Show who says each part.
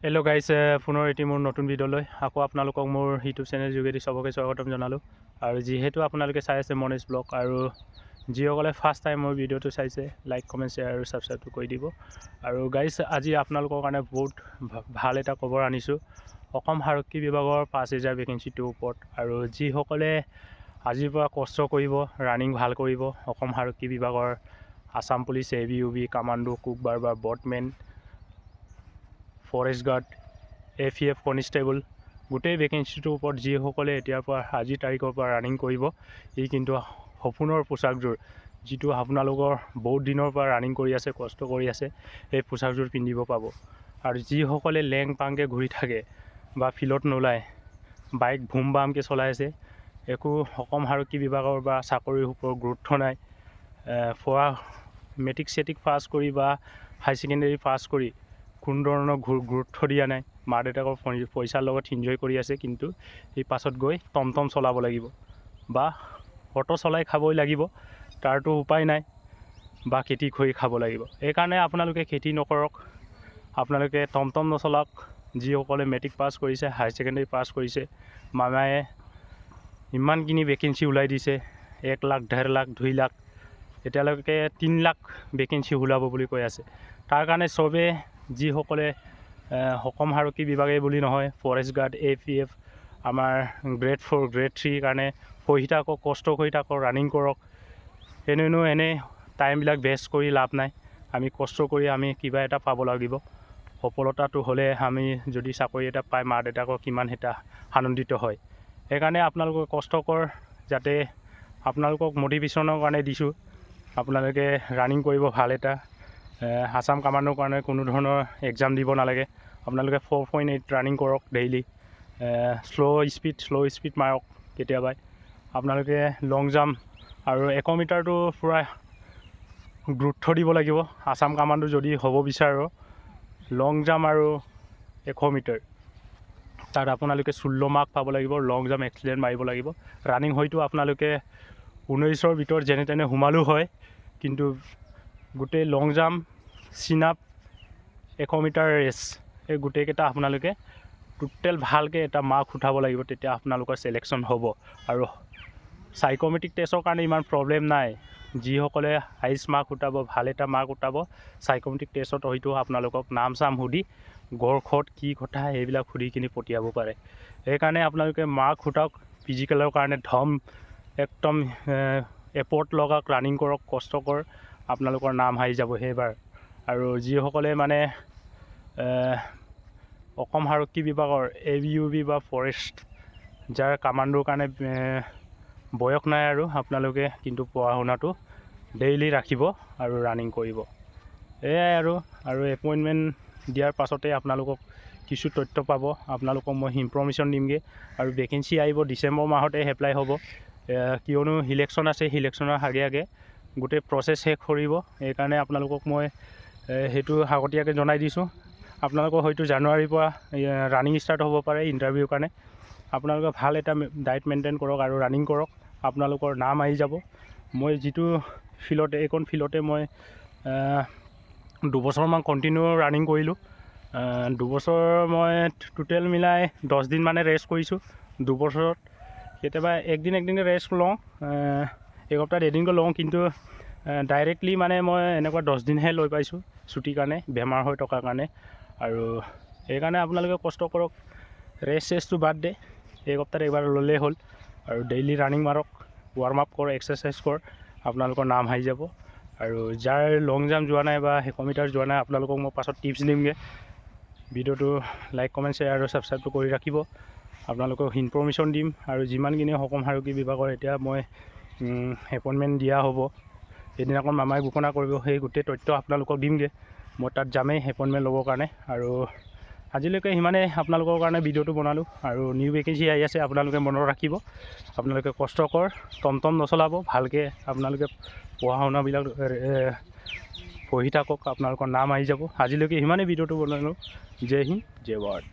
Speaker 1: Hello' guys, পুনৰ এটি মোৰ নতুন ভিডিঅ'লৈ আকৌ আপোনালোকক মোৰ ইউটিউব চেনেল যোগেদি চবকে স্বাগতম জনালোঁ। আৰু যিহেতু আপোনালোকে চাই আছে মনেজ ব্লগ, আৰু যিসকলে ফাৰ্ষ্ট টাইম মোৰ ভিডিঅ'টো চাইছে লাইক কমেণ্ট শ্বেয়াৰ আৰু ছাবস্ক্ৰাইবটো কৰি দিব। আৰু গাইজ, আজি আপোনালোকৰ কাৰণে বহুত ভাল এটা খবৰ আনিছোঁ। অসম আৰক্ষী বিভাগৰ 5,000 ভেকেঞ্চিটোৰ ওপৰত। আৰু যিসকলে আজিৰ পৰা কষ্ট কৰিব, ৰানিং ভাল কৰিব, অসম আৰক্ষী বিভাগৰ Assam police, ABUB, commando, cook barber, batmen, forest guard, AFF constable, গোটেই ভেকেঞ্চিটোৰ ওপৰত যিসকলে এতিয়াৰ পৰা আজিৰ তাৰিখৰ পৰা ৰানিং কৰিব, ই কিন্তু সপোনৰ পোচাকযোৰ, যিটো আপোনালোকৰ বহুত দিনৰ পৰা ৰানিং কৰি আছে, কষ্ট কৰি আছে, এই পোচাকযোৰ পিন্ধিব পাব। আৰু যিসকলে লেং পাংকৈ ঘূৰি থাকে বা ফিল্ডত নোলায়, বাইক ভুম বামকৈ চলাই আছে, একো অসম আৰক্ষী বিভাগৰ বা চাকৰিৰ ওপৰত গুৰুত্ব নাই, পঢ়া মেট্ৰিক চেট্ৰিক পাছ কৰি বা হাই ছেকেণ্ডেৰী পাছ কৰি কোনো ধৰণৰ গুৰুত্ব দিয়া নাই, মা দেউতাকৰ পইচাৰ লগত এনজয় কৰি আছে, কিন্তু এই পাছত গৈ টমটম চলাব লাগিব বা অটো চলাই খাবই লাগিব, তাৰতো উপায় নাই, বা খেতি কৰি খাব লাগিব। সেইকাৰণে আপোনালোকে খেতি নকৰক, আপোনালোকে টমটম নচলাওক। যিসকলে মেট্ৰিক পাছ কৰিছে, হাই ছেকেণ্ডেৰী পাছ কৰিছে, মামায়ে ইমানখিনি ভেকেঞ্চি ওলাই দিছে, 1 লাখ, 1.5 লাখ, 2 লাখ, এতিয়ালৈকে 3 লাখ ভেকেঞ্চি ওলাব বুলি কৈ আছে। তাৰ কাৰণে চবেই যিসকলে অসম আৰক্ষী বিভাগে বুলি নহয়, ফৰেষ্ট গাৰ্ড, AFF, আমাৰ গ্ৰেড 4, গ্ৰেড 3 কাৰণে পঢ়ি থাকক, কষ্ট কৰি থাকক, ৰানিং কৰক। এনেই টাইমবিলাক বেষ্ট কৰি লাভ নাই। আমি কষ্ট কৰি আমি কিবা এটা পাব লাগিব। সফলতাটো হ'লে আমি যদি চাকৰি এটা পাই মা দেউতাকক কিমান এটা আনন্দিত হয়। সেইকাৰণে আপোনালোকে কষ্ট কৰ, যাতে আপোনালোকক মটিভেশ্যনৰ কাৰণে দিছোঁ। আপোনালোকে ৰানিং কৰিব ভাল এটা। আছাম কামাণ্ডৰ কাৰণে কোনো ধৰণৰ এক্সাম দিব নালাগে। আপোনালোকে 4.8 ৰানিং কৰক ডেইলি। শ্ল' স্পীড মাৰক কেতিয়াবা। আপোনালোকে লং জাম্প আৰু 100 মিটাৰটো পূৰা গুৰুত্ব দিব লাগিব। আছাম কামাণ্ডো যদি হ'ব বিচাৰোঁ, লং জাম্প আৰু 100 মিটাৰ তাত আপোনালোকে 16 মাৰ্ক পাব লাগিব। লং জাম্প এক্সিলেণ্ট মাৰিব লাগিব। ৰানিং হয়তো আপোনালোকে 19ৰ ভিতৰত যেনে তেনে সোমালেও হয়, কিন্তু গোটেই long jump, chin up, 100 metre race, এই গোটেইকেইটা আপোনালোকে টোটেল ভালকৈ এটা মাৰ্ক উঠাব লাগিব, তেতিয়া আপোনালোকৰ চিলেকশ্যন হ'ব। আৰু চাইক'মেট্ৰিক টেষ্টৰ কাৰণে ইমান প্ৰব্লেম নাই। যিসকলে হাইষ্ট মাৰ্ক উঠাব, ভাল এটা মাৰ্ক উঠাব, চাইক'মেট্ৰিক টেষ্টত হয়তো আপোনালোকক নাম চাম সুধি গড়খত কি কথা এইবিলাক সুধি কিনি পঠিয়াব পাৰে। সেইকাৰণে আপোনালোকে মাৰ্ক উঠাওক। ফিজিকেলৰ কাৰণে একদম এপৰ্ট লগাওক, ৰানিং কৰক, কষ্ট কৰ, আপোনালোকৰ নাম আহি যাব সেইবাৰ। আৰু যিসকলে মানে অসম আৰক্ষী বিভাগৰ ABUB বা ফৰেষ্ট, যাৰ কামাণ্ডোৰ কাৰণে বয়স নাই, আৰু আপোনালোকে কিন্তু পঢ়া শুনাটো ডেইলি ৰাখিব আৰু ৰানিং কৰিব। এয়াই আৰু এপইণ্টমেণ্ট দিয়াৰ পাছতে আপোনালোকক কিছু তথ্য পাব। আপোনালোকক মই ইনফৰ্মেশ্যন দিমগৈ। আৰু ভেকেঞ্চি আহিব ডিচেম্বৰ মাহতে এপ্লাই হ'ব, কিয়নো ইলেকশ্যন আছে। ইলেকশ্যনৰ আগে গোটেই প্ৰচেছ শেষ কৰিব। সেইকাৰণে আপোনালোকক মই সেইটো আগতীয়াকৈ জনাই দিছোঁ। আপোনালোকৰ হয়তো জানুৱাৰীৰ পৰা ৰানিং ষ্টাৰ্ট হ'ব পাৰে ইণ্টাৰভিউৰ কাৰণে। আপোনালোকে ভাল এটা ডায়েট মেইনটেইন কৰক আৰু ৰানিং কৰক, আপোনালোকৰ নাম আহি যাব। মই যিটো ফিল্ডতে, এইখন ফিল্ডতে মই 2 বছৰমান কণ্টিনিউ ৰানিং কৰিলোঁ। 2 বছৰ মই টোটেল মিলাই 10 দিন মানে ৰেষ্ট কৰিছোঁ 2 বছৰত। কেতিয়াবা একদিন ৰেষ্ট লওঁ, এসপ্তাহত এদিনকৈ লওঁ, কিন্তু ডাইৰেক্টলি মানে মই এনেকুৱা 10 দিনহে লৈ পাইছোঁ ছুটিৰ কাৰণে, বেমাৰ হৈ থকাৰ কাৰণে। আৰু সেইকাৰণে আপোনালোকে কষ্ট কৰক, ৰেষ্টটো বাদ দে, এসপ্তাহত এবাৰ ল'লেই হ'ল। আৰু ডেইলি ৰানিং মাৰক, ৱাৰ্ম আপ কৰ, এক্সাৰচাইজ কৰ, আপোনালোকৰ নাম আহি যাব। আৰু যাৰ লং জাম্প যোৱা নাই বা 100 মিটাৰ যোৱা নাই, আপোনালোকক মই পাছত টিপছ দিমগৈ। ভিডিঅ'টো লাইক কমেণ্ট শ্বেয়াৰ আৰু ছাবস্ক্ৰাইবটো কৰি ৰাখিব। আপোনালোকক ইনফৰ্মেশ্যন দিম। আৰু যিমানখিনি অসম আৰক্ষী বিভাগৰ এতিয়া মই এপইণ্টমেণ্ট দিয়া হ'ব, সেইদিনাখন মামাই ঘোষণা কৰিব, সেই গোটেই তথ্য আপোনালোকক দিমগৈ। মই তাত যামেই এপইণ্টমেণ্ট ল'বৰ কাৰণে। আৰু আজিলৈকে সিমানেই আপোনালোকৰ কাৰণে ভিডিঅ'টো বনালোঁ। আৰু নিউ ভেকেঞ্চি আহি আছে, আপোনালোকে মনত ৰাখিব। আপোনালোকে কষ্ট কৰ, টমটম নচলাব, ভালকৈ আপোনালোকে পঢ়া শুনাবিলাক পঢ়ি থাকক, আপোনালোকৰ নাম আহি যাব। আজিলৈকে সিমানেই ভিডিঅ'টো বনালোঁ। জয় হিন্দ, জয় ভাৰত।